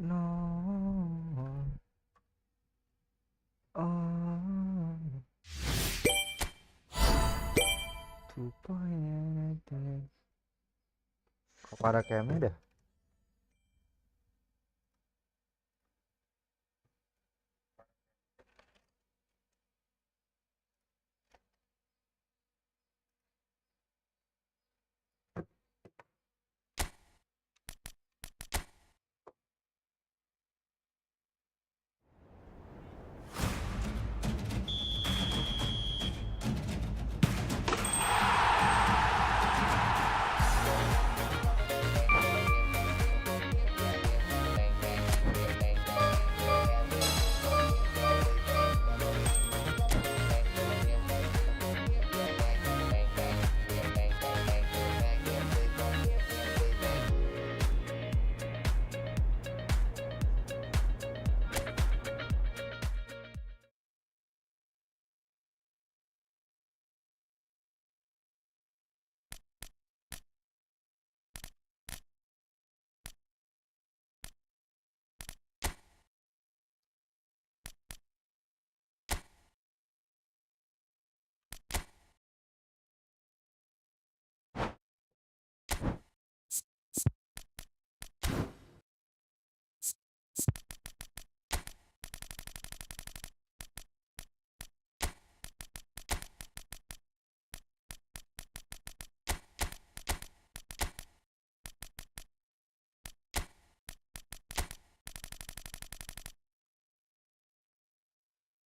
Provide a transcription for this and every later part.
No. Oh. 2 point. Kok pada kemnya dah?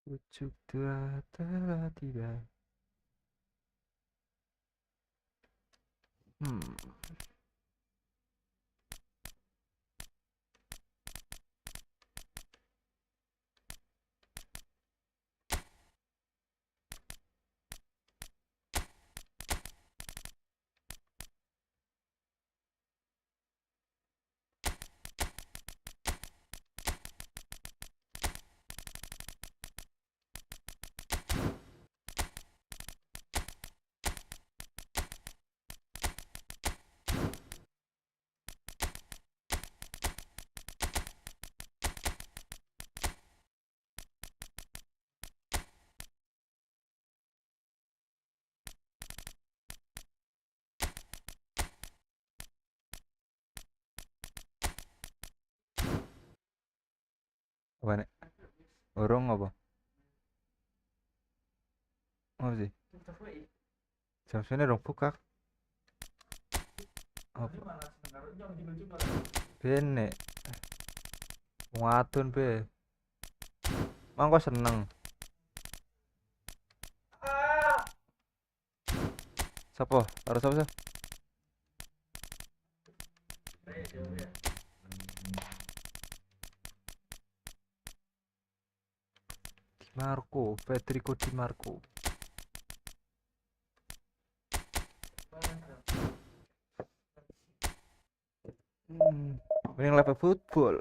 Ucuk telah tiba. Apa nih? Urung apa? Apa sih? Jam sini dong buka. Apa? Bene. Ngatun be. Mangko seneng. Siapa? Harus apa sih? Di Marco, Federico Di Marco. Mending live football.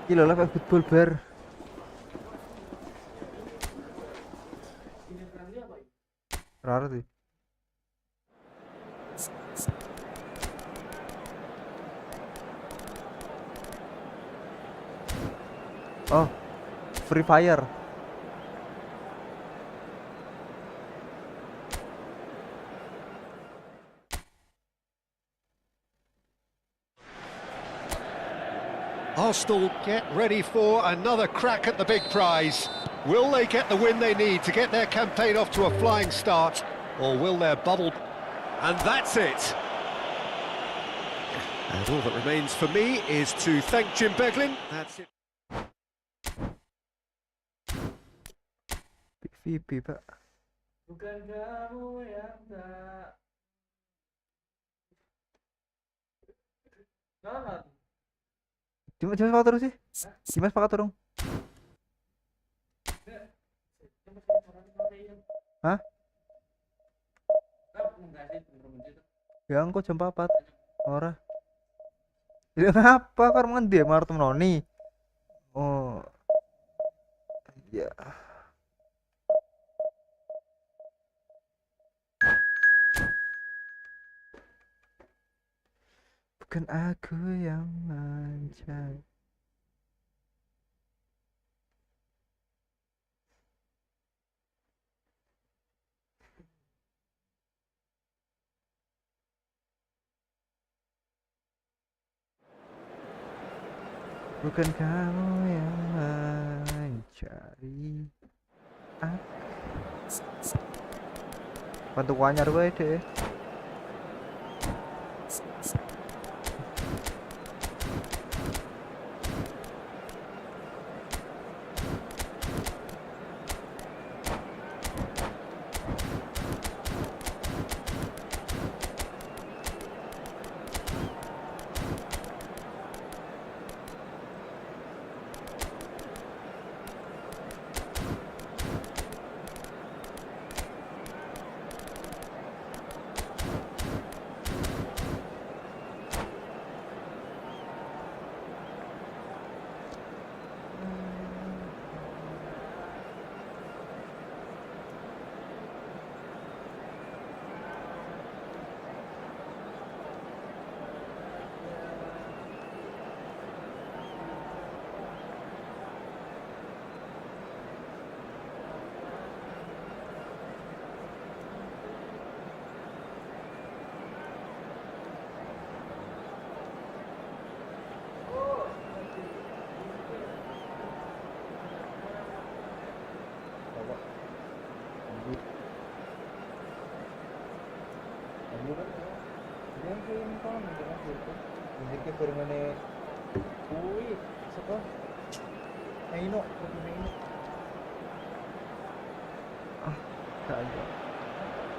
Gila live football bar. Rara sih. Oh, Free Fire. Arsenal get ready for another crack at the big prize. Will they get the win they need to get their campaign off to a flying start, or will their bubble... And that's it. And all that remains for me is to thank Jim Beglin. That's it. Pipi, Pak. Bukan kamu yang tak. Nah. Cuma sepakat terus sih. Cuma sepakat dong. Hah? Ya engko jam 4. Ora. Ya ngapa karo ngendi marep noni? Oh. Ya. Bukan aku yang manja. Bukan kamu yang mencari aku. Bantu anyar gue deh.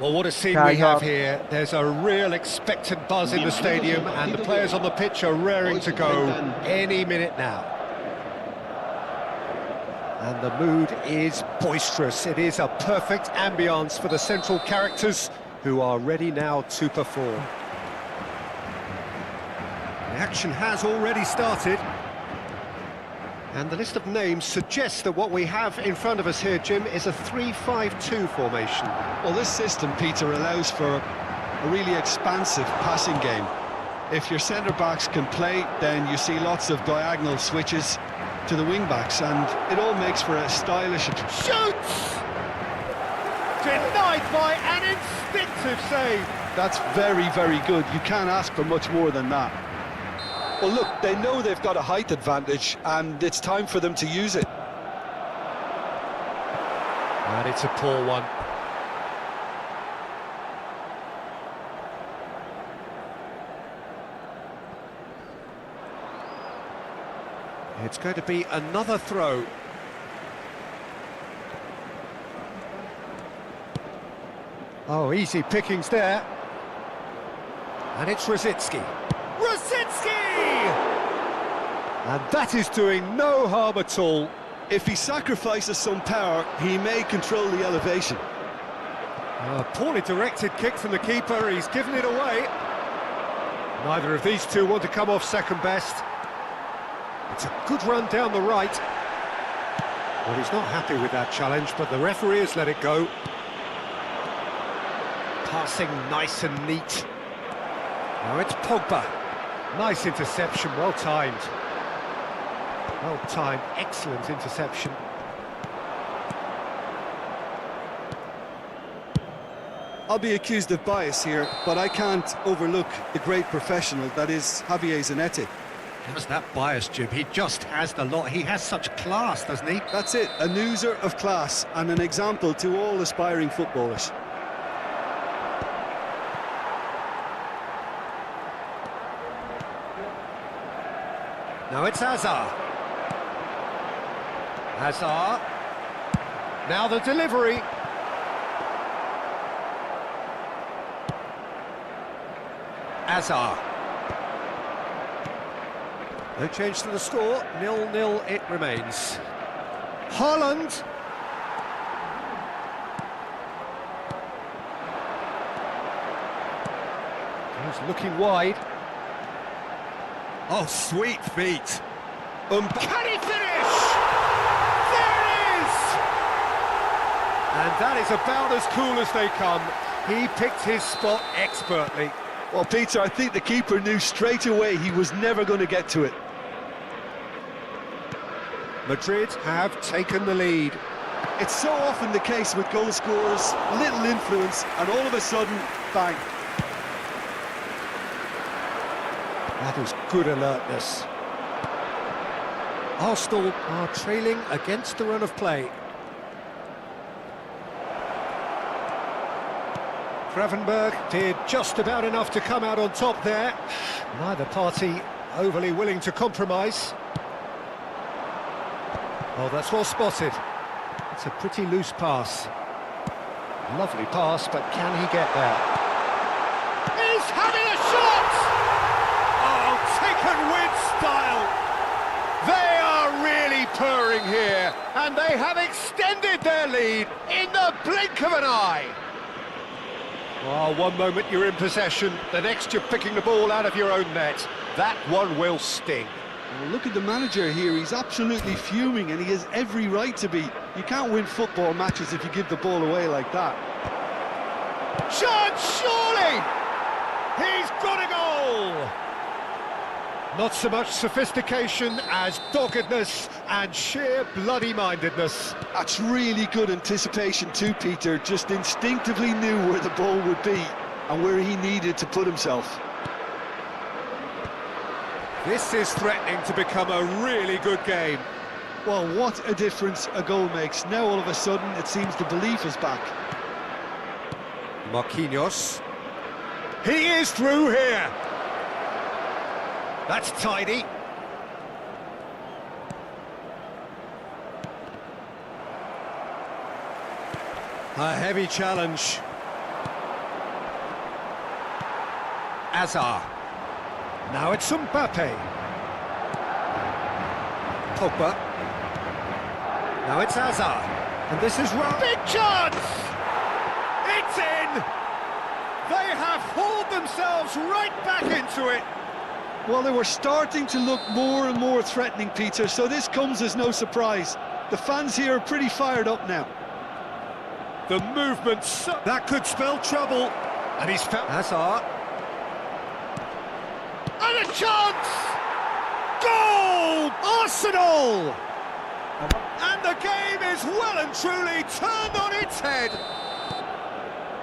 Well, what a scene we have here. There's a real expectant buzz in the stadium, and the players on the pitch are raring to go any minute now. And the mood is boisterous. It is a perfect ambience for the central characters, who are ready now to perform. The action has already started. And the list of names suggests that what we have in front of us here, Jim, is a 3-5-2 formation. Well, this system, Peter, allows for a really expansive passing game. If your centre-backs can play, then you see lots of diagonal switches to the wing-backs, and it all makes for a stylish... Shoots! Denied by an instinctive save. That's very, very good. You can't ask for much more than that. Well, look, they know they've got a height advantage, and it's time for them to use it. And it's a poor one. It's going to be another throw. Oh, easy pickings there. And it's Rosicki. And that is doing no harm at all. If he sacrifices some power, he may control the elevation. A poorly directed kick from the keeper, he's given it away. Neither of these two want to come off second best. It's a good run down the right. Well, he's not happy with that challenge, but the referee has let it go. Passing nice and neat. Now it's Pogba. Nice interception, well timed. Well timed, excellent interception. I'll be accused of bias here, but I can't overlook the great professional that is Javier Zanetti. How's that bias, Jim? He just has the lot. He has such class, doesn't he? That's it, an oozer of class and an example to all aspiring footballers. Now it's Hazard. Hazard. Now the delivery. Azar. No change to the score, 0-0 it remains. Haaland. He's looking wide. Oh, sweet feet. Can he finish? There it is! And that is about as cool as they come. He picked his spot expertly. Well, Peter, I think the keeper knew straight away he was never going to get to it. Madrid have taken the lead. It's so often the case with goal scorers, little influence, and all of a sudden, bang. That was good alertness. Arsenal are trailing against the run of play. Gravenberg did just about enough to come out on top there. Neither party overly willing to compromise. Oh, that's well spotted. It's a pretty loose pass. Lovely pass, but can he get there? He's having a shot! Oh, taken with style! They are really purring here, and they have extended their lead in the blink of an eye. Oh, one moment you're in possession, the next you're picking the ball out of your own net. That one will sting. Well, look at the manager here, he's absolutely fuming and he has every right to be. You can't win football matches if you give the ball away like that. Chance, surely! He's got a goal! Not so much sophistication as doggedness and sheer bloody-mindedness. That's really good anticipation too, Peter. Just instinctively knew where the ball would be and where he needed to put himself. This is threatening to become a really good game. Well, what a difference a goal makes. Now all of a sudden it seems the belief is back. Marquinhos. He is through here. That's tidy. A heavy challenge. Azar. Now it's Mbappe. Pogba. Now it's Azar. And this is wrong. Big chance! It's in! They have hauled themselves right back into it. Well, they were starting to look more and more threatening, Peter, so this comes as no surprise. The fans here are pretty fired up now. The movement, that could spell trouble. And he's found Hazard. And a chance! Goal! Arsenal! And the game is well and truly turned on its head.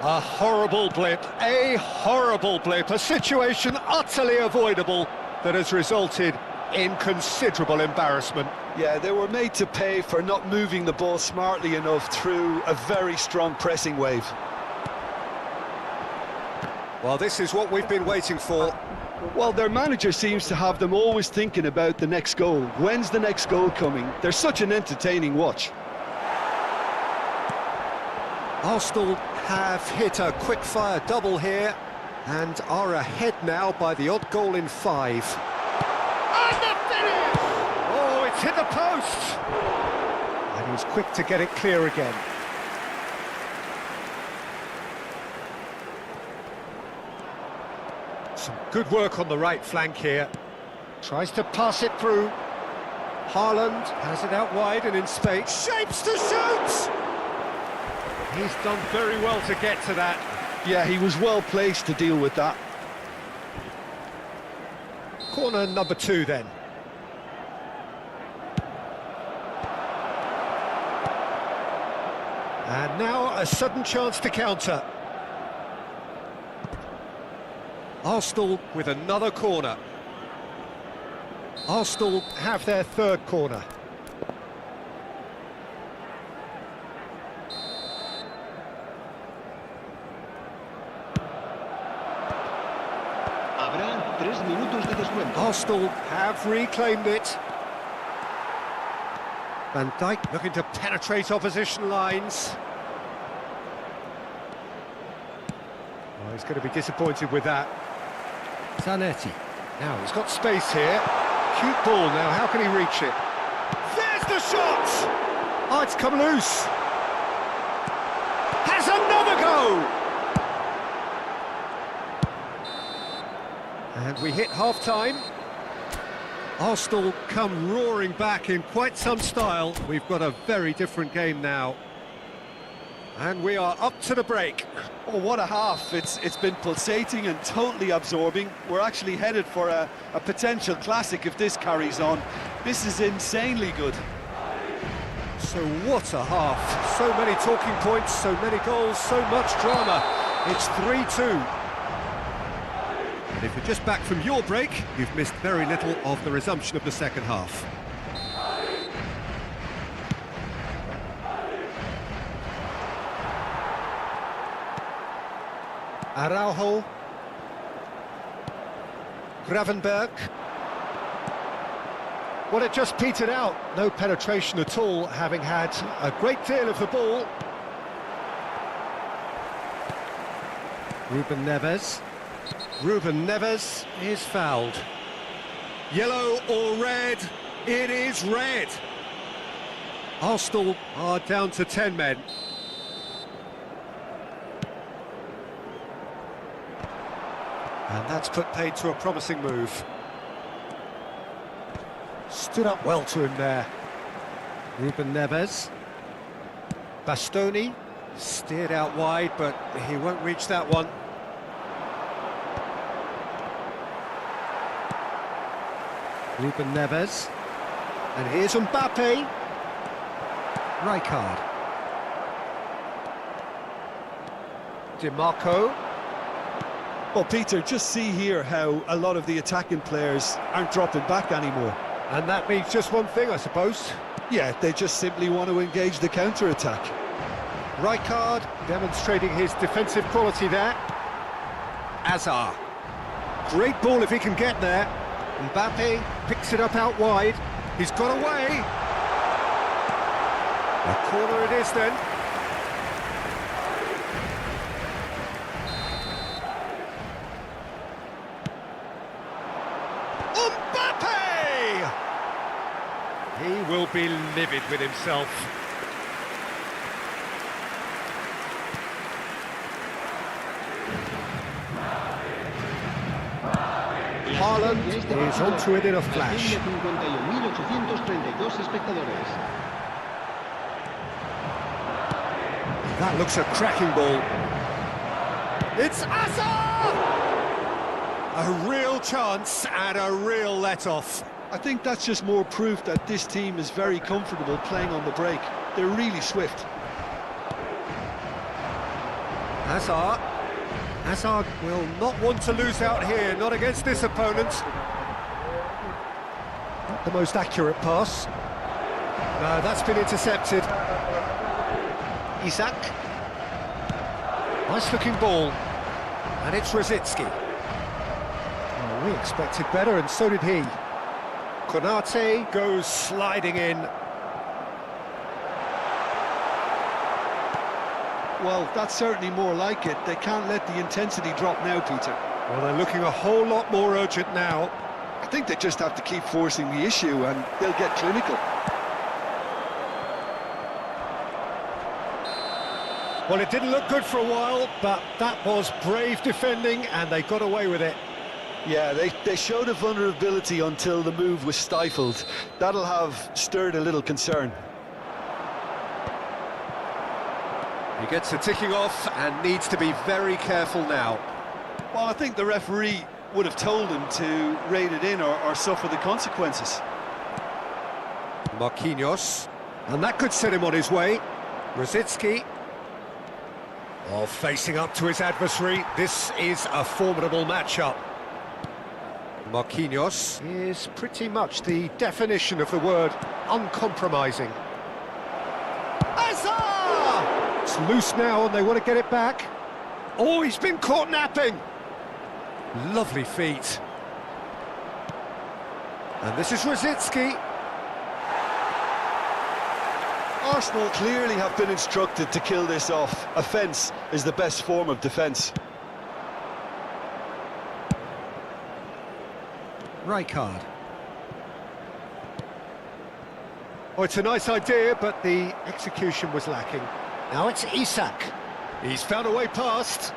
A horrible blip, a situation utterly avoidable that has resulted in considerable embarrassment. Yeah, they were made to pay for not moving the ball smartly enough through a very strong pressing wave. Well, this is what we've been waiting for. Well, their manager seems to have them always thinking about the next goal. When's the next goal coming? They're such an entertaining watch. Arsenal have hit a quick-fire double here and are ahead now by the odd goal in 5. And the finish! Oh, it's hit the post! And he's quick to get it clear again. Some good work on the right flank here. Tries to pass it through. Haaland has it out wide and in space. Shapes to shoot! He's done very well to get to that. Yeah, he was well placed to deal with that. Corner number 2 then. And now a sudden chance to counter. Arsenal with another corner. Arsenal have their 3rd corner. Arsenal have reclaimed it. Van Dijk looking to penetrate opposition lines. Oh, he's going to be disappointed with that. Zanetti. Now he's got space here. Cute ball now, how can he reach it? There's the shot! Oh, it's come loose. Has another go! And we hit half-time. Arsenal come roaring back in quite some style. We've got a very different game now. And we are up to the break. Oh, what a half. It's been pulsating and totally absorbing. We're actually headed for a potential classic if this carries on. This is insanely good. So what a half. So many talking points, so many goals, so much drama. It's 3-2. And if you're just back from your break, you've missed very little of the resumption of the second half. Araujo. Gravenberg. Well, it just petered out. No penetration at all, having had a great deal of the ball. Ruben Neves. Ruben Neves is fouled. Yellow or red? It is red. Arsenal are down to 10 men. And that's put paid to a promising move. Stood up well to him there. Ruben Neves. Bastoni. Steered out wide, but he won't reach that one. Ruben Neves. And here's Mbappe. Rijkaard. DiMarco. Well, Peter, just see here how a lot of the attacking players aren't dropping back anymore. And that means just one thing, I suppose. Yeah, they just simply want to engage the counter-attack. Rijkaard demonstrating his defensive quality there. Azar. Great ball if he can get there. Mbappe picks it up out wide. He's got away. A corner it is then. Mbappe! He will be livid with himself. Haaland is onto it in a flash. That looks a cracking ball. It's Azar! A real chance and a real let-off. I think that's just more proof that this team is very comfortable playing on the break. They're really swift. Hazard. Hazard will not want to lose out here, not against this opponent. Not the most accurate pass. No, that's been intercepted. Isak. Nice looking ball. And it's Rosicky. Oh, we expected better, and so did he. Konate goes sliding in. Well, that's certainly more like it. They can't let the intensity drop now, Peter. Well, they're looking a whole lot more urgent now. I think they just have to keep forcing the issue and they'll get clinical. Well, it didn't look good for a while, but that was brave defending and they got away with it. Yeah, they showed a vulnerability until the move was stifled. That'll have stirred a little concern. He gets the ticking off and needs to be very careful now. Well, I think the referee would have told him to rein it in or suffer the consequences. Marquinhos, and that could set him on his way. Rosicky. Oh, facing up to his adversary. This is a formidable matchup. Marquinhos is pretty much the definition of the word uncompromising. Azar! It's loose now and they want to get it back. Oh, he's been caught napping. Lovely feet. And this is Rosicky. Arsenal clearly have been instructed to kill this off. Offence is the best form of defence. Rijkaard. Oh, it's a nice idea, but the execution was lacking. Now it's Isak. He's found a way past.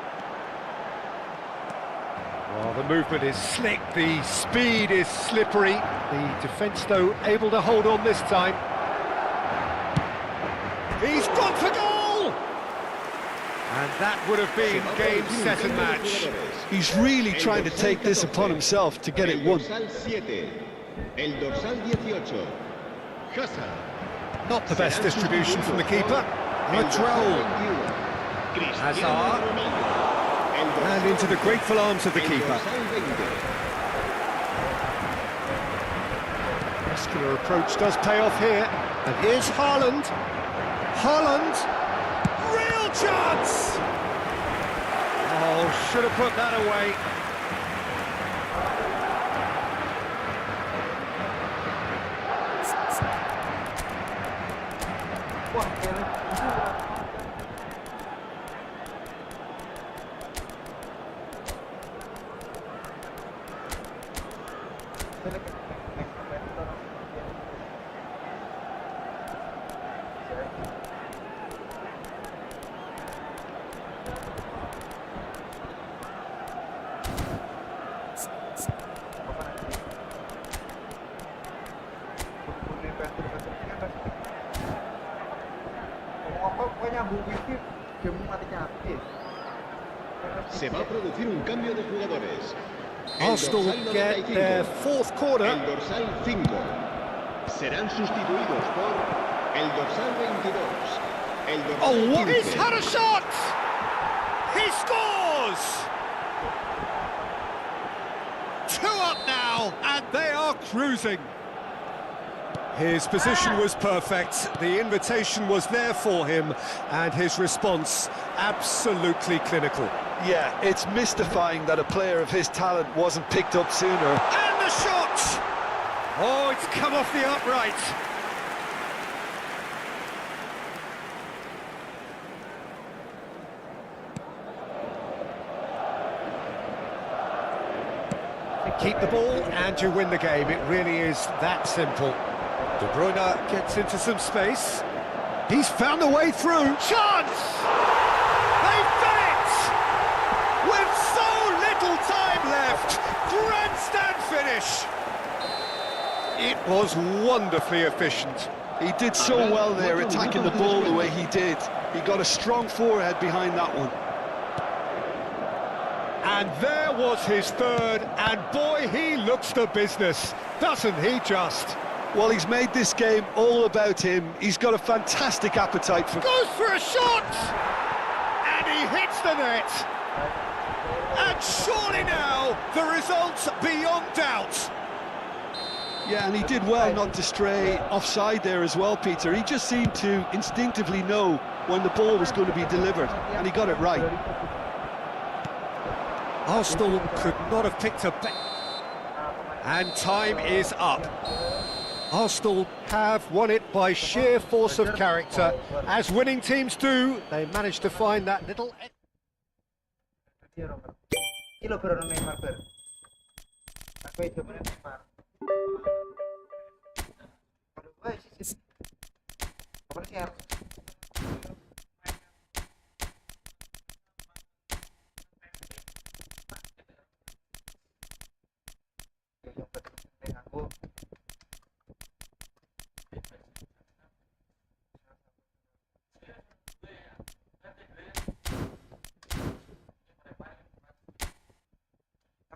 Well, the movement is slick, the speed is slippery. The defence, though, able to hold on this time. He's gone for goal! And that would have been game, set and match. He's really trying to take this upon himself to get it won. Not the best distribution from the keeper. Madrol. Hazard. And into the grateful arms of the keeper. Muscular approach does pay off here. And here's Haaland. Haaland. Real chance! Oh, should have put that away. Se va a producir un cambio de jugadores. Arsenal get their fourth quarter. El dorsal 5. Serán sustituidos por el dorsal 22. El dorsal Oh, what 15. is had a shot! He scores! 2 up now, and they are cruising. His position was perfect, the invitation was there for him, and his response absolutely clinical. Yeah, it's mystifying that a player of his talent wasn't picked up sooner. And the shot! Oh, it's come off the upright. Keep the ball and you win the game. It really is that simple. De Bruyne gets into some space. He's found a way through. Chance! They've done it! With so little time left. Grandstand finish. It was wonderfully efficient. He did so well there, attacking the ball the way he did. He got a strong forehead behind that one. And there was his third, and boy, he looks the business, doesn't he just? Well, he's made this game all about him. He's got a fantastic appetite for... Goes for a shot! And he hits the net! And surely now, the result's beyond doubt! Yeah, and he did well not to stray offside there as well, Peter. He just seemed to instinctively know when the ball was going to be delivered, and he got it right. Arsenal could not have picked a better... And time is up. Arsenal have won it by sheer force of character. As winning teams do, they managed to find that little... Kilo pero non Neymar per. Aku itu benar Neymar. Aduh, sih. Apa sih harus?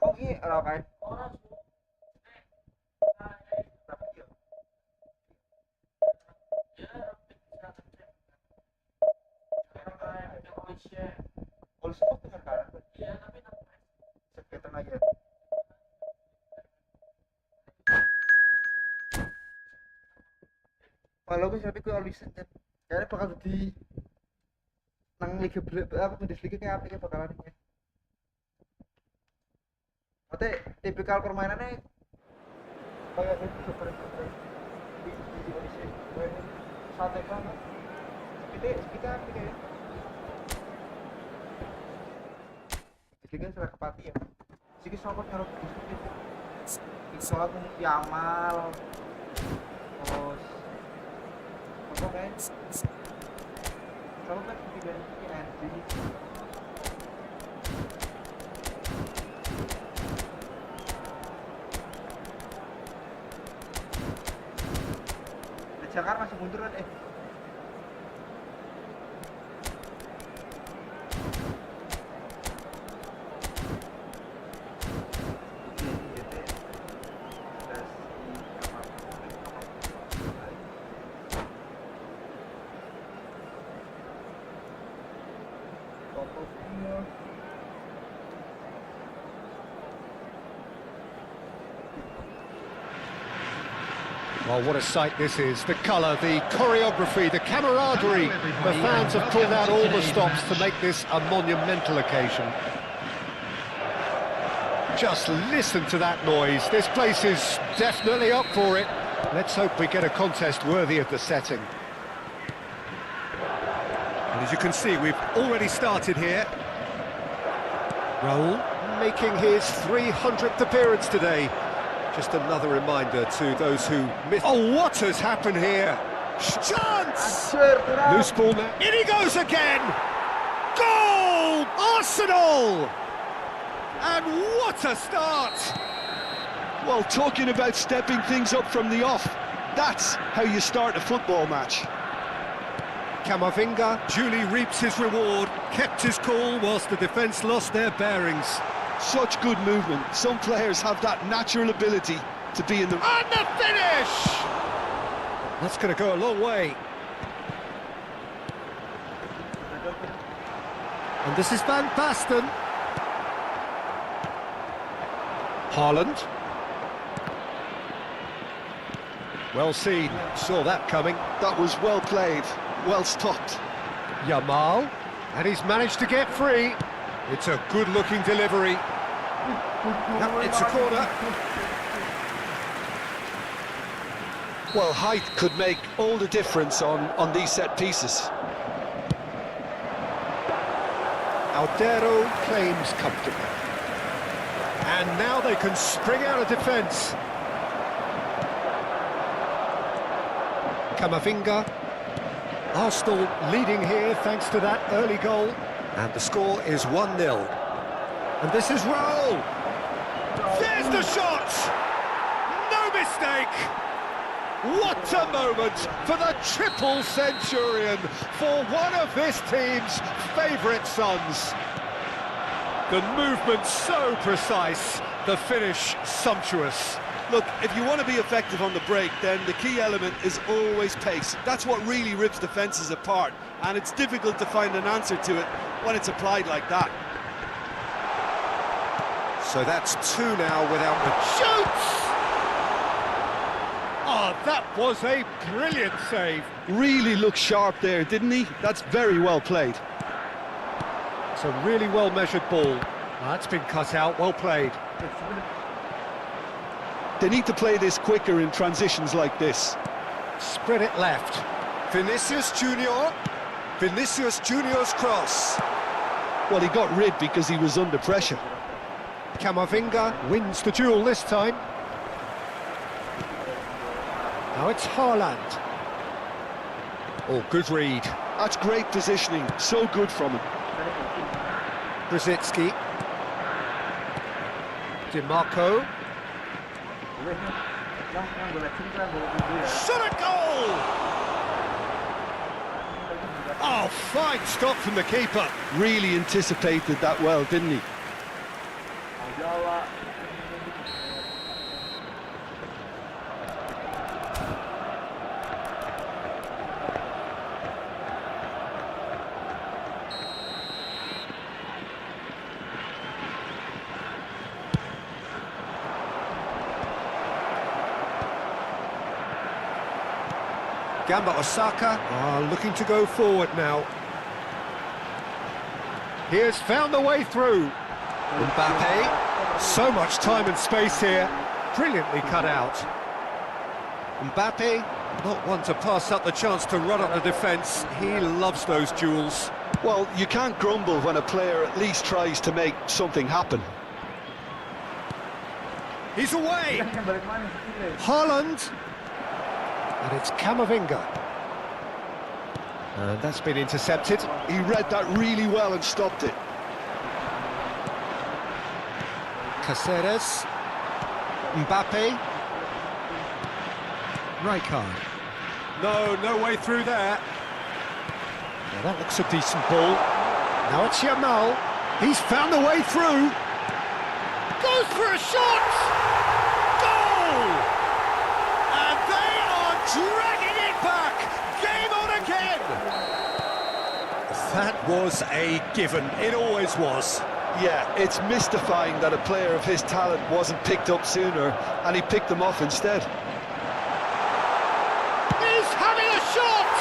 Aku ini orang kayak All sport dengan kanan. Iya, tapi sekitar aja. Kalau gue sampai gue bisa kayaknya bakal di nang liga apa Bundesliga kayak apa bakalan ini. Maksudnya tipikal permainannya kayak itu super di santai banget. Kita ya. Jadi kan sudah kepati ya. Siki sokot nyerok di sholat Yamal. Terus apa guys? Kalau kan juga ini Andy. Jakarta masih mundur kan Well, what a sight this is. The colour, the choreography, the camaraderie. The fans have pulled out all the stops to make this a monumental occasion. Just listen to that noise. This place is definitely up for it. Let's hope we get a contest worthy of the setting. And as you can see, we've already started here. Raul making his 300th appearance today. Just another reminder to those who miss. Oh, what has happened here? Chance! Loose ball now. In he goes again! Goal! Arsenal! And what a start! Well, talking about stepping things up from the off, that's how you start a football match. Camavinga duly reaps his reward, kept his cool whilst the defence lost their bearings. Such good movement. Some players have that natural ability to be in the... And the finish! That's going to go a long way. And this is Van Basten. Haaland. Well seen, saw that coming. That was well played, well stopped. Yamal, and he's managed to get free. It's a good-looking delivery. It's a corner. Well, height could make all the difference on these set pieces. Aldero claims comfortably. And now they can spring out of defence. Camavinga. Arsenal leading here thanks to that early goal. And the score is 1-0. And this is Raul. There's the shot! No mistake! What a moment for the triple centurion, for one of this team's favourite sons. The movement so precise, the finish sumptuous. Look, if you want to be effective on the break, then the key element is always pace. That's what really rips defences apart, and it's difficult to find an answer to it when it's applied like that. So that's two now without the shoots! Oh, that was a brilliant save. Really looked sharp there, didn't he? That's very well played. It's a really well-measured ball. That's been cut out, well played. They need to play this quicker in transitions like this. Spread it left. Vinicius Junior. Vinicius Junior's cross. Well, he got rid because he was under pressure. Camavinga wins the duel this time. Now it's Haaland. Oh, good read. That's great positioning, so good from him. Brzezinski. DiMarco. Shot a goal! Oh, fine stop from the keeper. Really anticipated that well, didn't he? Gamba Osaka are looking to go forward now. He has found the way through. Mbappe, so much time and space here, brilliantly cut out. Mbappe Not one to pass up the chance to run up the defence. He loves those duels. Well, you can't grumble when a player at least tries to make something happen. He's away! Yang balik mana sih? Haaland! And it's Camavinga. And that's been intercepted. He read that really well and stopped it. Caceres. Mbappe. Rijkaard. No way through there. Now that looks a decent ball. Now it's Yamal. He's found the way through. Goes for a shot! Goal! And they are dragging it back! Game on again! That was a given. It always was. Yeah, it's mystifying that a player of his talent wasn't picked up sooner, and he picked them off instead. He's having a shot!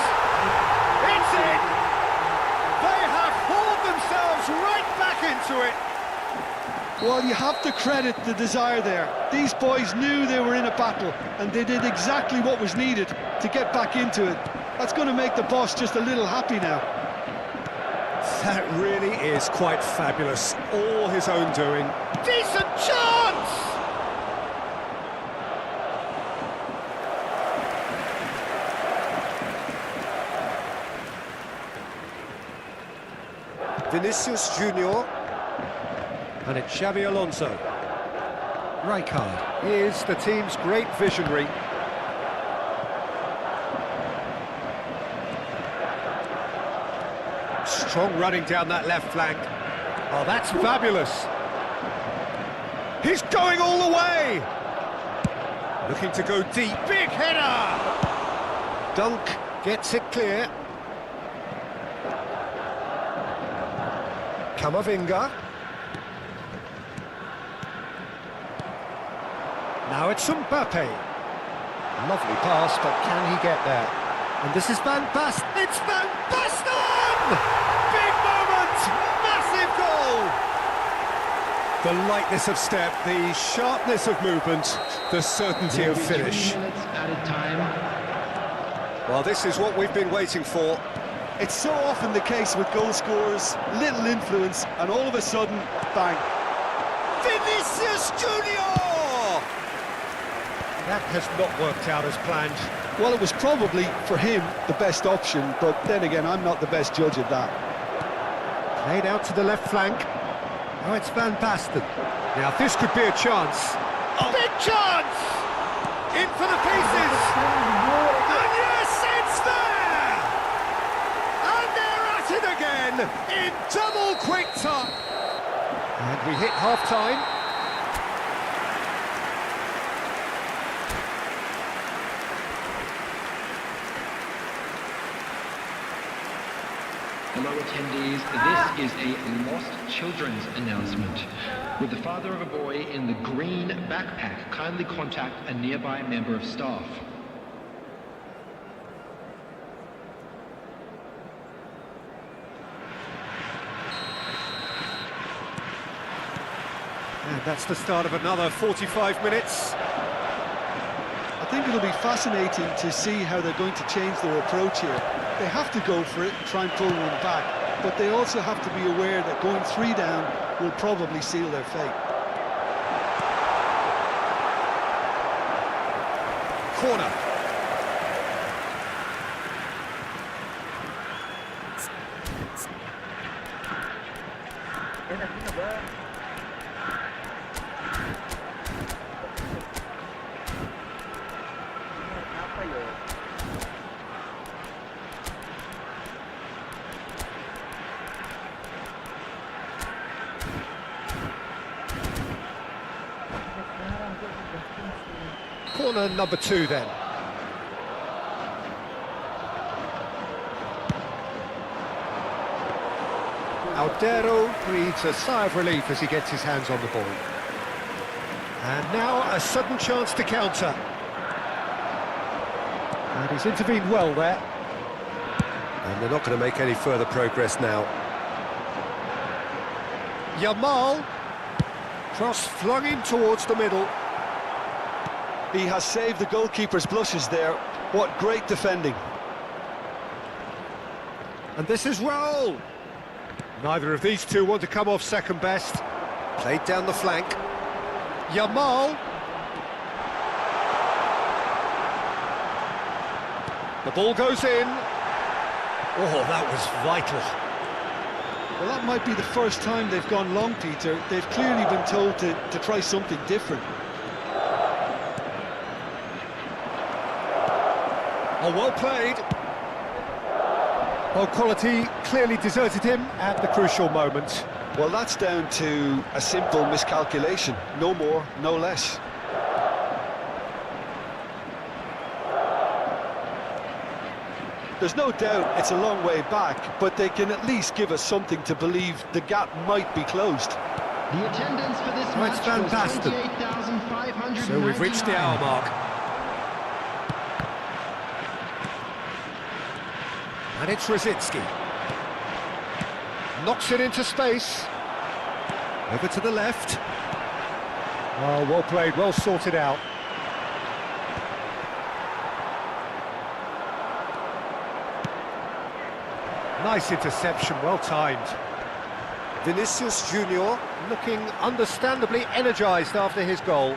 It's in! They have hauled themselves right back into it! Well, you have to credit the desire there. These boys knew they were in a battle, and they did exactly what was needed to get back into it. That's going to make the boss just a little happy now. That really is quite fabulous. All his own doing. Decent chance! Vinicius Junior. And it's Xabi Alonso. Rijkaard is the team's great visionary. Strong running down that left flank. Oh, that's fabulous. He's going all the way. Looking to go deep. Big header. Dunk gets it clear. Camavinga. Now it's Mbappe. Lovely pass, but can he get there? And this is Van Basten. It's Van Basten! Big moment! Massive goal! The lightness of step, the sharpness of movement, the certainty of finish. Added time. Well, this is what we've been waiting for. It's so often the case with goal scorers, little influence, and all of a sudden, bang. Vinicius Junior! That has not worked out as planned. Well, it was probably, for him, the best option, but then again, I'm not the best judge of that. Played out to the left flank. Now it's Van Basten. Now this could be a chance. Oh. Big chance! In for the pieces! And yes, it's there! And they're at it again in double quick time. And we hit half-time. Hello attendees, this is a lost children's announcement. With the father of a boy in the green backpack, kindly contact a nearby member of staff. And that's the start of another 45 minutes. I think it'll be fascinating to see how they're going to change their approach here. They have to go for it and try and pull one back, but they also have to be aware that going 3 down will probably seal their fate. Corner. Enak juga, Bang. Apa ya? Corner number 2 then. Aldero breathes a sigh of relief as he gets his hands on the ball. And now a sudden chance to counter. And he's intervened well there. And they're not going to make any further progress now. Yamal. Cross flung in towards the middle. He has saved the goalkeeper's blushes there. What great defending. And this is Raul. Neither of these two want to come off second best. Played down the flank. Yamal. The ball goes in. Oh, that was vital. Well, that might be the first time they've gone long, Peter. They've clearly been told to try something different. Oh, well played. Well, quality clearly deserted him at the crucial moment. Well, that's down to a simple miscalculation. No more, no less. There's no doubt it's a long way back, but they can at least give us something to believe the gap might be closed. The attendance for this Oh, it's match was fantastic. 28,599. So we've reached the hour mark. And it's Rosicki. Knocks it into space. Over to the left. Oh, well played, well sorted out. Nice interception, well timed. Vinicius Junior looking understandably energised after his goal.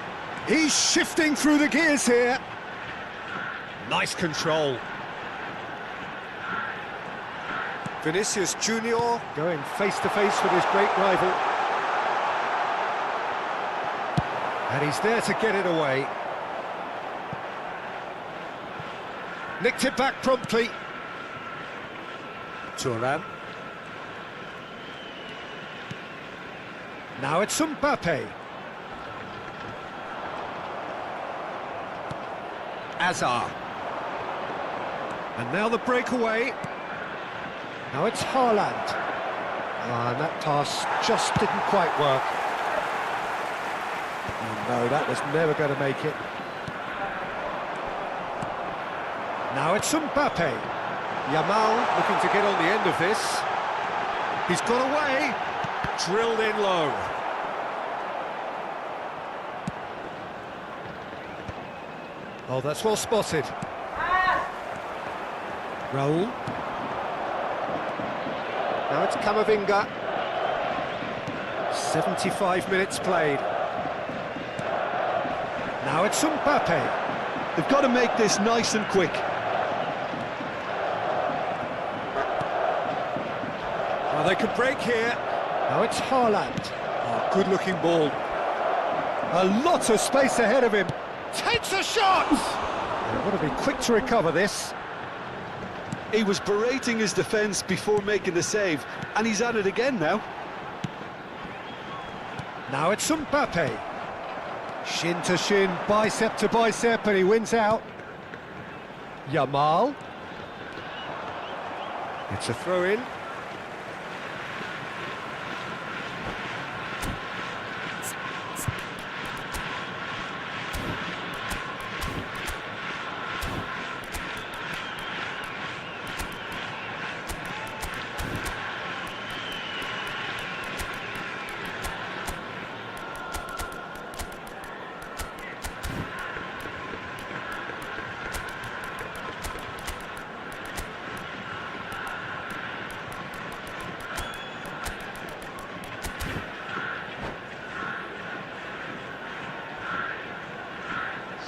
He's shifting through the gears here. Nice control. Vinicius Junior going face to face with his great rival. And he's there to get it away. Nicked it back promptly. Thuram. Now it's Mbappe. Azar. And now the breakaway. Now it's Haaland. And that pass just didn't quite work. Oh no, that was never going to make it. Now it's Mbappe. Yamal looking to get on the end of this. He's got away. Drilled in low. Oh, that's well spotted. Raul. Now it's Camavinga. 75 minutes played. Now it's Mbappe. They've got to make this nice and quick. Well, they could break here. Now it's Haaland. Oh, good-looking ball. A lot of space ahead of him. Takes a shot! They've got to be quick to recover this. He was berating his defence before making the save, and he's at it again now. Now it's Mbappe. Shin to shin, bicep to bicep, and he wins out. Yamal. It's a throw-in.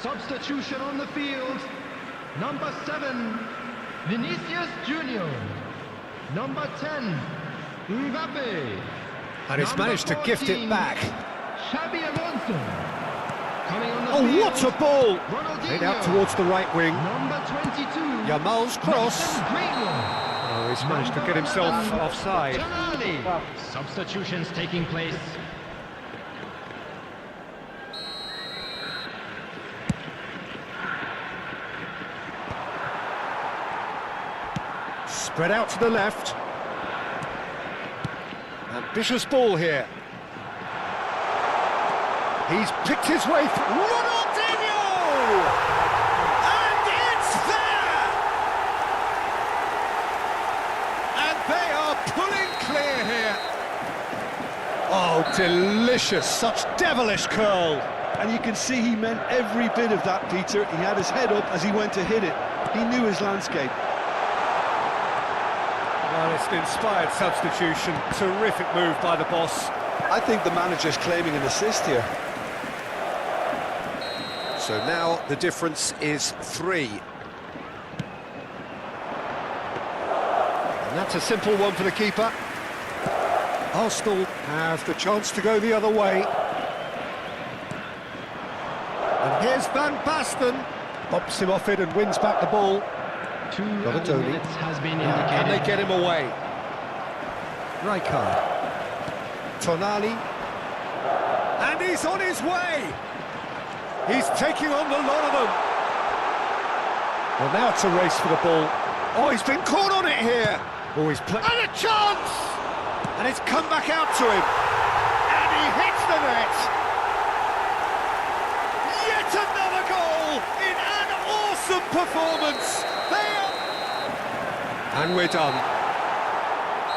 Substitution on the field. Number 7, Vinicius Junior. Number 10, Mbappe. And he's managed to gift it back. Xabi Alonso. Coming on the Oh, field. what a ball! Ronaldinho. Played out towards the right wing. Number 22. Yamal's cross. Mason Greenwood. Oh, he's managed to get himself offside. Tonali. Substitutions taking place. Spread out to the left. Ambitious ball here. He's picked his way through. Ronaldinho! And it's there! And they are pulling clear here. Oh, delicious. Such devilish curl. And you can see he meant every bit of that, Peter. He had his head up as he went to hit it. He knew his landscape. Well, it's an inspired substitution. Terrific move by the boss. I think the manager's claiming an assist here. So now the difference is 3. And that's a simple one for the keeper. Arsenal have the chance to go the other way. And here's Van Basten. Bumps him off it and wins back the ball. 2 Donasi. minutes has been Can they indicated. get him away? Rijkaard. Tonali. And he's on his way! He's taking on the lot of them. Well, now it's a race for the ball. Oh, he's been caught on it here. Oh, he's playing. And a chance! And it's come back out to him. And he hits the net. Yet another goal in an awesome performance. And we're done.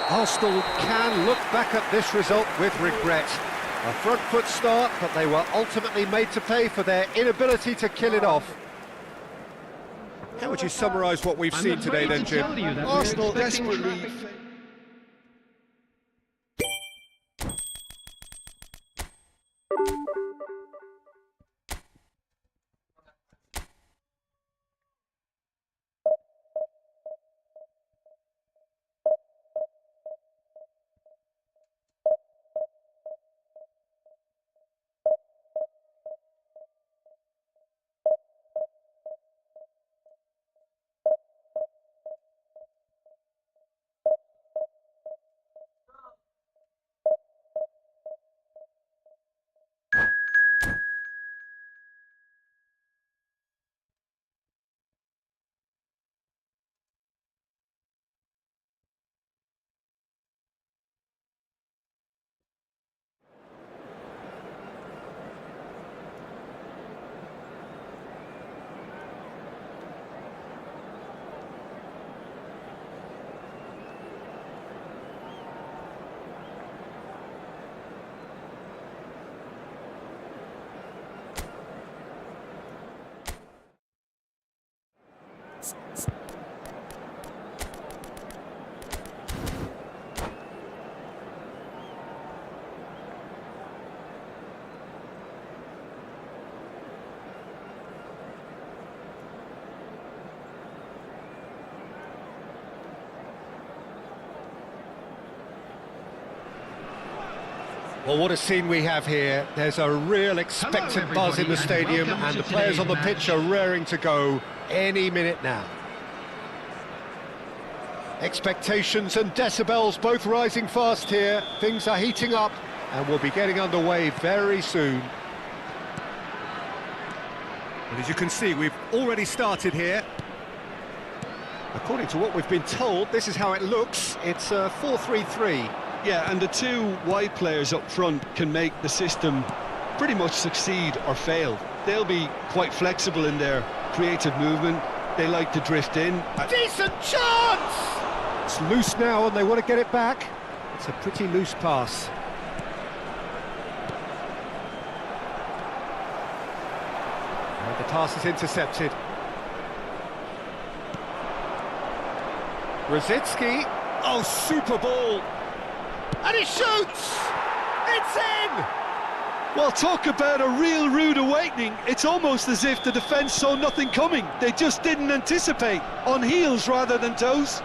Arsenal can look back at this result with regret. A front foot start, but they were ultimately made to pay for their inability to kill it off. How would you summarise what we've seen today then, Jim? Arsenal desperately... Well, what a scene we have here. There's a real expectant buzz in the stadium, and the players on the pitch are raring to go any minute now. Expectations and decibels both rising fast here. Things are heating up, and we'll be getting underway very soon. And as you can see, we've already started here. According to what we've been told, this is how it looks. It's a 4-3-3. Yeah, and the 2 wide players up front can make the system pretty much succeed or fail. They'll be quite flexible in their creative movement. They like to drift in. Decent chance! It's loose now and they want to get it back. It's a pretty loose pass. And the pass is intercepted. Rosicki. Oh, super ball! And he shoots! It's in! Well, talk about a real rude awakening. It's almost as if the defence saw nothing coming. They just didn't anticipate. On heels rather than toes.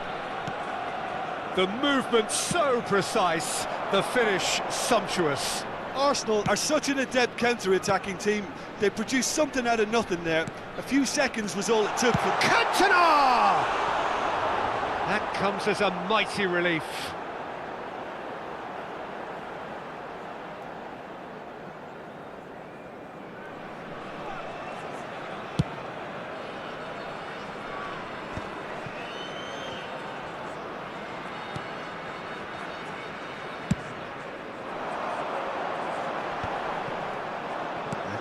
The movement so precise, the finish sumptuous. Arsenal are such an adept counter-attacking team. They produced something out of nothing there. A few seconds was all it took for... Cantona! That comes as a mighty relief.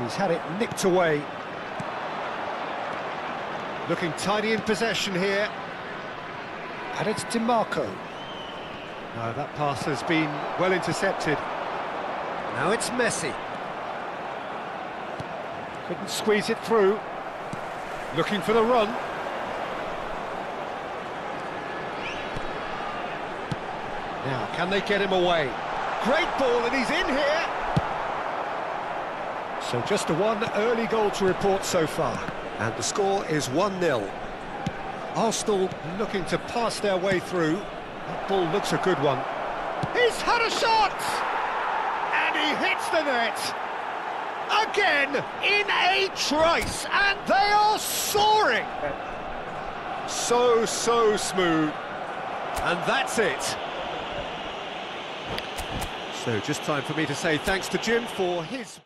He's had it nicked away. Looking tidy in possession here. And it's DiMarco. No, that pass has been well intercepted. Now it's Messi. Couldn't squeeze it through. Looking for the run. Now, can they get him away? Great ball, and he's in here! So just the one early goal to report so far. And the score is 1-0. Arsenal looking to pass their way through. That ball looks a good one. He's had a shot! And he hits the net! Again, in a trice, and they are soaring! So smooth. And that's it. So just time for me to say thanks to Jim for his...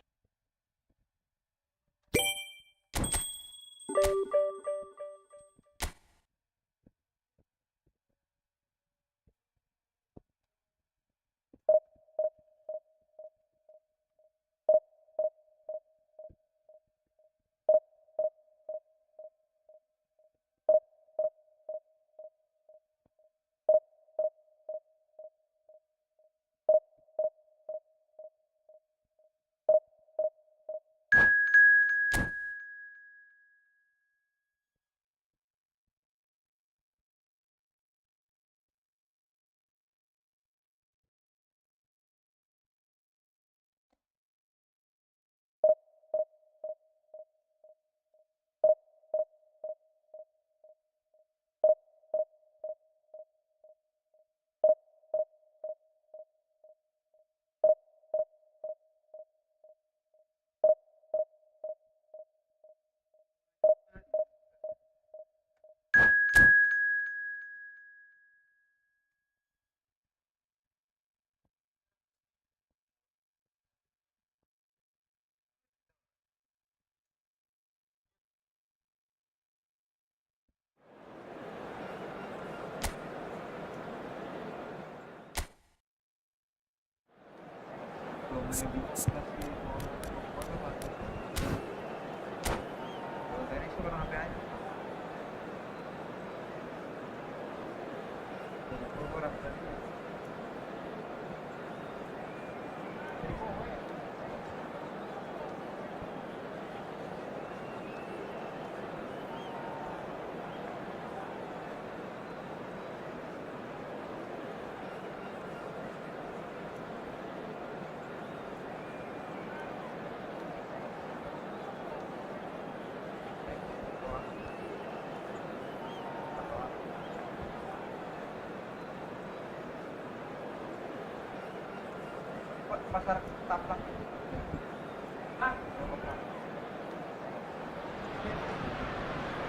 Pasar taplak.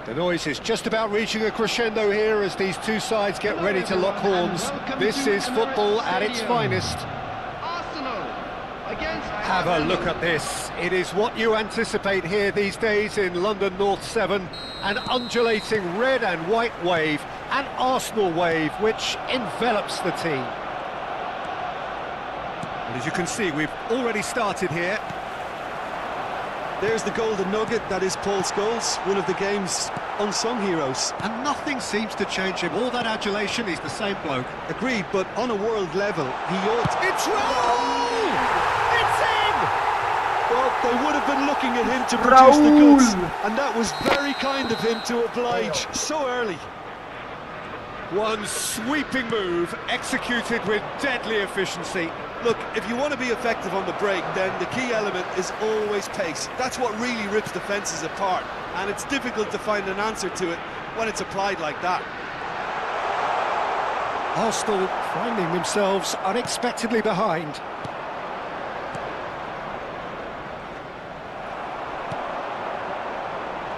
The noise is just about reaching a crescendo here as these two sides get ready to lock horns. This is football at its finest. Arsenal against... Have a look at this. It is what you anticipate here these days in London North 7. An undulating red and white wave, an Arsenal wave which envelops the team. And as you can see, we've already started here. There's the golden nugget, that is Paul Scholes, one of the game's unsung heroes. And nothing seems to change him. All that adulation, he's the same bloke. Agreed, but on a world level, he ought... It's Raul! It's in! Well, they would have been looking at him to produce the goods, and that was very kind of him to oblige so early. One sweeping move, executed with deadly efficiency. Look, if you want to be effective on the break, then the key element is always pace. That's what really rips defences apart, and it's difficult to find an answer to it when it's applied like that. Arsenal finding themselves unexpectedly behind.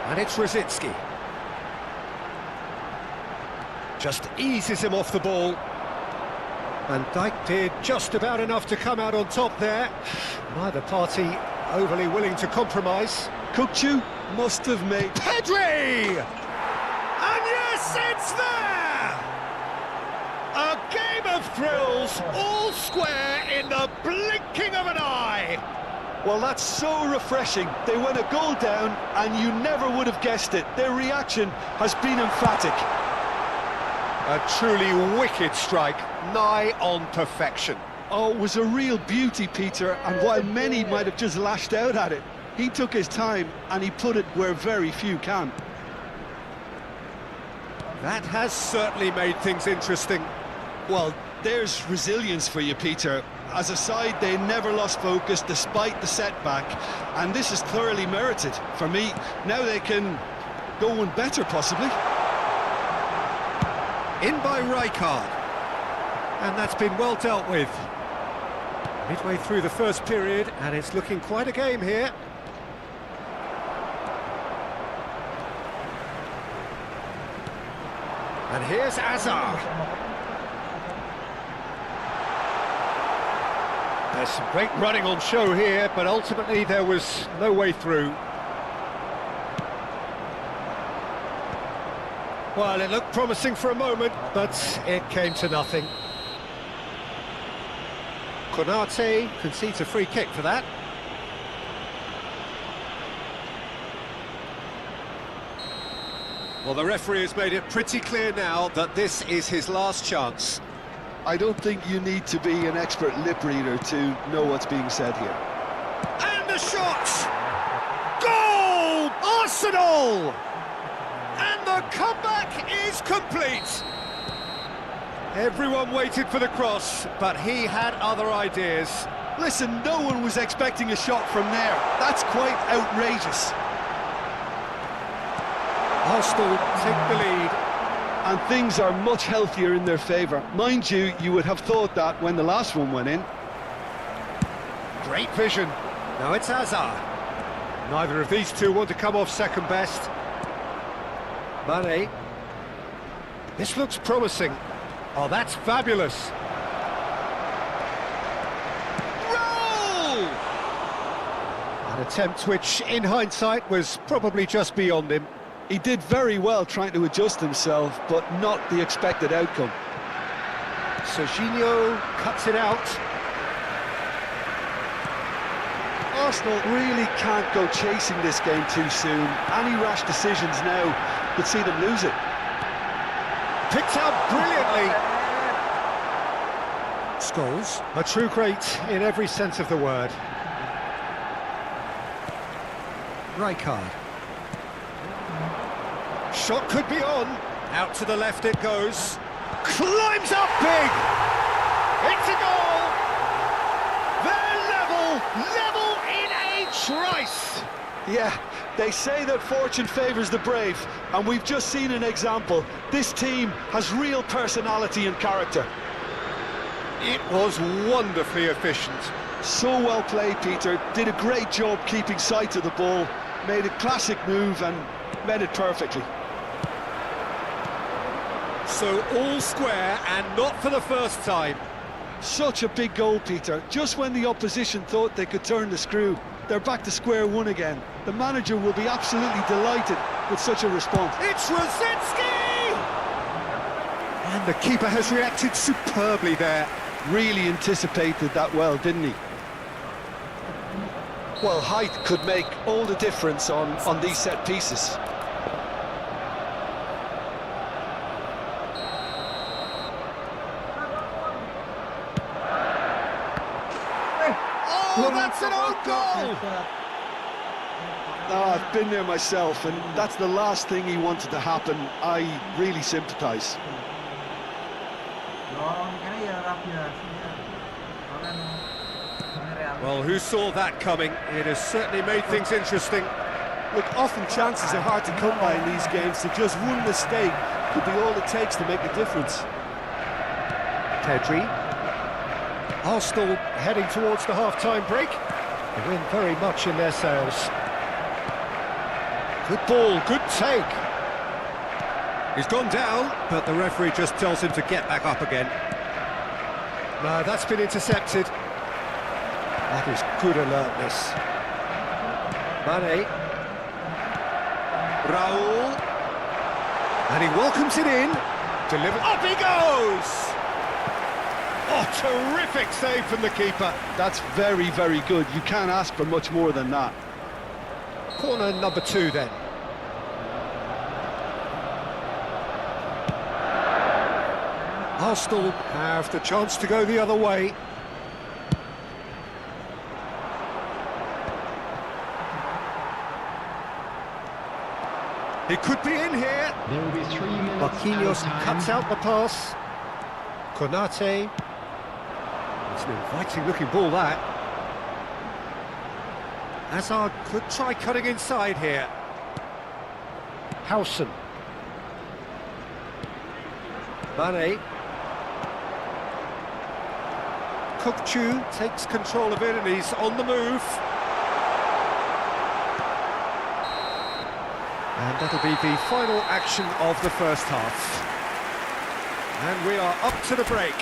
And it's Rosicki. Just eases him off the ball. And Dijk did just about enough to come out on top there. Neither party overly willing to compromise. Kukçu must have made... Pedri! And yes, it's there! A game of thrills, all square in the blinking of an eye. Well, that's so refreshing. They went a goal down, and you never would have guessed it. Their reaction has been emphatic. A truly wicked strike, nigh on perfection. Oh, it was a real beauty, Peter, and while many might have just lashed out at it, he took his time and he put it where very few can. That has certainly made things interesting. Well, There's resilience for you, Peter. As a side, they never lost focus despite the setback, and this is thoroughly merited for me. Now they can go one better, possibly. In by Rijkaard. And that's been well dealt with. Midway through the first period, and it's looking quite a game here. And here's Azar. There's some great running on show here, but ultimately there was no way through. Well, it looked promising for a moment, but it came to nothing. Konate concedes a free kick for that. Well, the referee has made it pretty clear now that this is his last chance. I don't think you need to be an expert lip reader to know what's being said here. And the shot! Goal! Arsenal! And the comeback is complete! Everyone waited for the cross, but he had other ideas. Listen, no one was expecting a shot from there. That's quite outrageous. Arsenal take the lead. And things are much healthier in their favour. Mind you, you would have thought that when the last one went in. Great vision. Now it's Azar. Neither of these two want to come off second best. Mane. This looks promising. Oh, that's fabulous. Roll! An attempt which, in hindsight, was probably just beyond him. He did very well trying to adjust himself, but not the expected outcome. Serginho cuts it out. Arsenal really can't go chasing this game too soon. Any rash decisions now could see them lose it. Picked out brilliantly. Scholes, a true great in every sense of the word. Rijkaard. Shot could be on. Out to the left it goes. Climbs up big. It's a goal. They're level in a trice. Yeah, they say that fortune favours the brave, and we've just seen an example. This team has real personality and character. It was wonderfully efficient. So well played, Peter. Did a great job keeping sight of the ball. Made a classic move and met it perfectly. So all square, and not for the first time. Such a big goal, Peter. Just when the opposition thought they could turn the screw, they're back to square one again. The manager will be absolutely delighted with such a response. It's Rosicki! And the keeper has reacted superbly there. Really anticipated that well, didn't he? Well, height could make all the difference on these set pieces. Oh, that's an own goal! No, I've been there myself, and that's the last thing he wanted to happen. I really sympathise. Well, who saw that coming? It has certainly made things interesting. Look, often chances are hard to come by in these games, so just one mistake could be all it takes to make a difference. Pedri. Arsenal heading towards the half-time break. The wind very much in their sails. Good ball, good take. He's gone down, but the referee just tells him to get back up again. No, that's been intercepted. That is good alertness. Mane. Raul. And he welcomes it in. Delivered. Up he goes! Oh, terrific save from the keeper. That's very, very good. You can't ask for much more than that. Corner number 2 then. Arsenal have the chance to go the other way. He could be in here. There will be 3 minutes. Marquinhos cuts out the pass. Konate. It's an inviting looking ball, that. Hazard could try cutting inside here. Howson. Mane. Kukçu takes control of it and he's on the move. And that'll be the final action of the first half. And we are up to the break.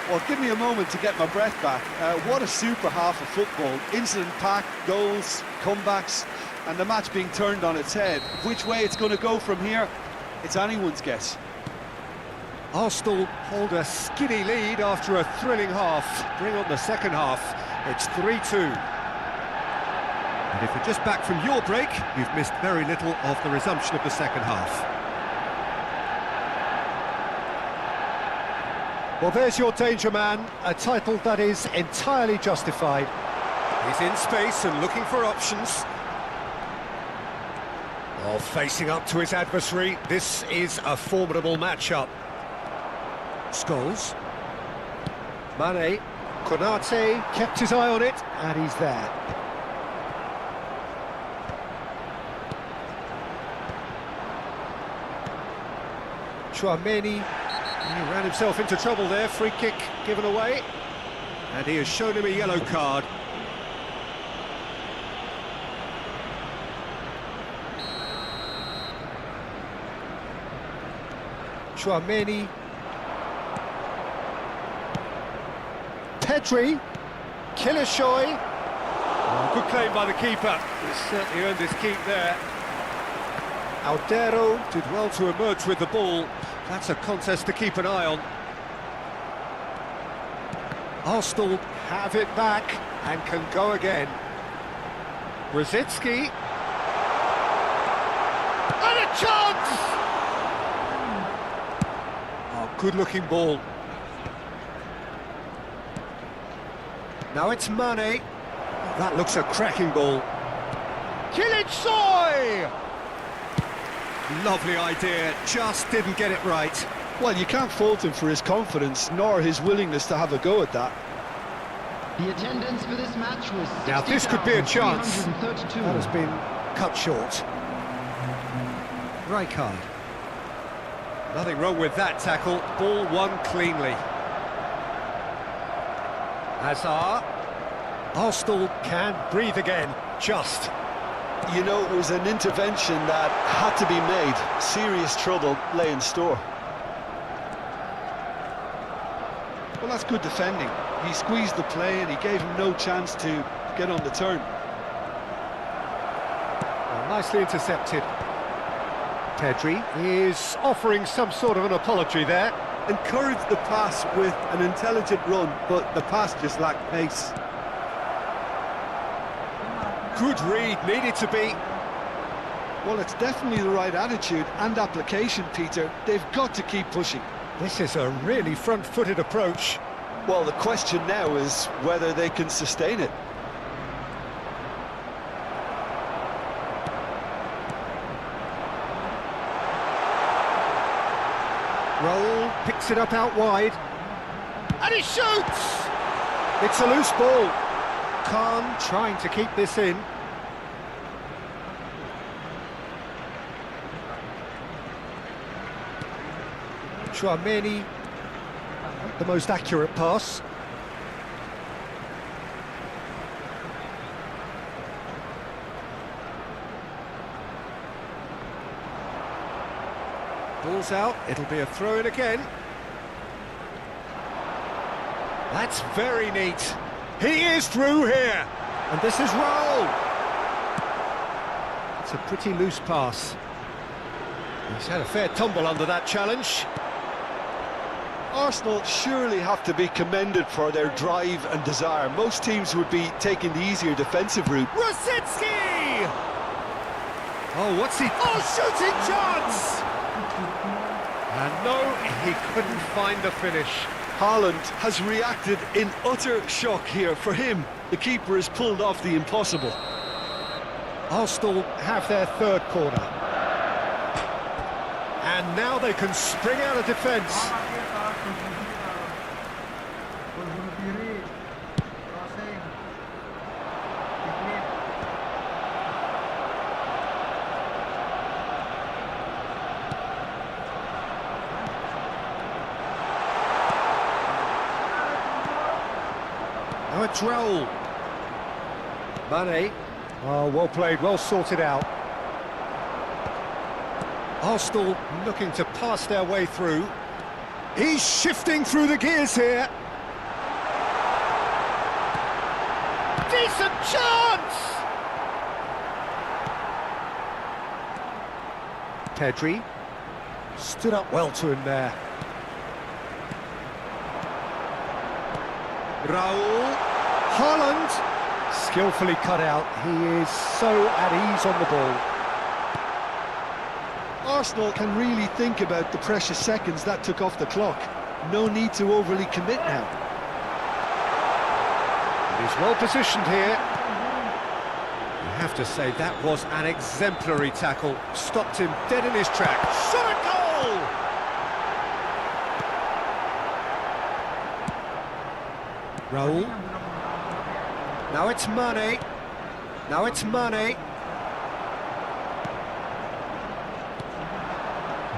Well, give me a moment to get my breath back. What a super half of football. Incident-packed, goals, comebacks, and the match being turned on its head. Which way it's going to go from here, it's anyone's guess. Arsenal hold a skinny lead after a thrilling half. Bring on the second half. It's 3-2. And if you're just back from your break, you've missed very little of the resumption of the second half. Well, there's your danger man, a title that is entirely justified. He's in space and looking for options. Oh, facing up to his adversary, this is a formidable matchup. Scholes. Mane. Konate kept his eye on it, and he's there. Chouameni. He ran himself into trouble there, free kick given away. And he has shown him a yellow card. Chouameni. Pedri. Kilishoy. Oh, good claim by the keeper. He's certainly earned his keep there. Aldero did well to emerge with the ball. That's a contest to keep an eye on. Arsenal have it back and can go again. Rosicki. And a chance! Oh, good-looking ball. Now it's Mane. That looks a cracking ball. Kilishoy! Lovely idea, just didn't get it right. Well, you can't fault him for his confidence, nor his willingness to have a go at that. The attendance for this match was Now this could be a chance. 60,332. That has been cut short. Rijkaard. Nothing wrong with that tackle, ball won cleanly. Hazard. Arsenal can breathe again, just. You know, it was an intervention that had to be made. Serious trouble lay in store. Well, that's good defending. He squeezed the play and he gave him no chance to get on the turn. Well, nicely intercepted. Pedri is offering some sort of an apology there. Encouraged the pass with an intelligent run, but the pass just lacked pace. Good read, needed to be. Well, it's definitely the right attitude and application, Peter. They've got to keep pushing. This is a really front-footed approach. Well, the question now is whether they can sustain it. Roll, picks it up out wide. And he shoots! It's a loose ball. Khan trying to keep this in. Chouameni, the most accurate pass. Ball's out, it'll be a throw-in again. That's very neat. He is through here, and this is Roll. It's a pretty loose pass. He's had a fair tumble under that challenge. Arsenal surely have to be commended for their drive and desire. Most teams would be taking the easier defensive route. Rosicki! Oh, what's he... Oh, shooting chance! And no, he couldn't find the finish. Haaland has reacted in utter shock here. For him, the keeper has pulled off the impossible. Arsenal have their third corner. And now they can spring out of defence. Now it's Raul. Mane. Oh, well played, well sorted out. Arsenal looking to pass their way through. He's shifting through the gears here. Decent chance! Pedri stood up well to him there. Raul. Haaland. Skillfully cut out. He is so at ease on the ball. Arsenal can really think about the precious seconds that took off the clock. No need to overly commit now. He's well positioned here. You have to say that was an exemplary tackle. Stopped him dead in his tracks. Shot a goal! Raul. Now it's Mane. Now it's Mane.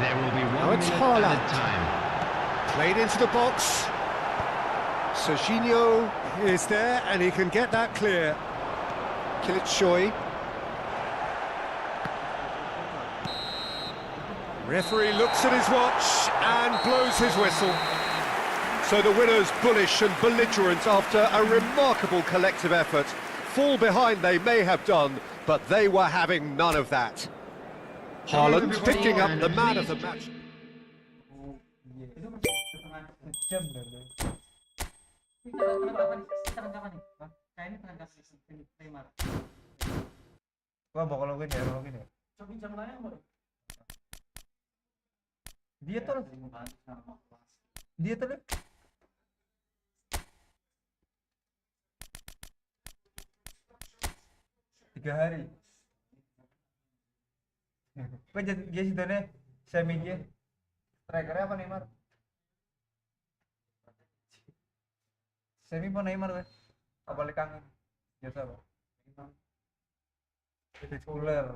There will be Now 1 it's minute Haaland. added time. Played into the box. Serginho is there and he can get that clear. Kilit Shoy. Referee looks at his watch and blows his whistle. So the winners, bullish and belligerent after a remarkable collective effort. Fall behind they may have done, but they were having none of that. Haaland picking up the man of the match. Wah, mau kalau gini ya. Dia tuh. 3 hari. Kau jadi dia situ nih, semi dia. Strikernya apa Neymar? Semi apa Neymar kan? Apa lekangin? Biasa apa? Tituler.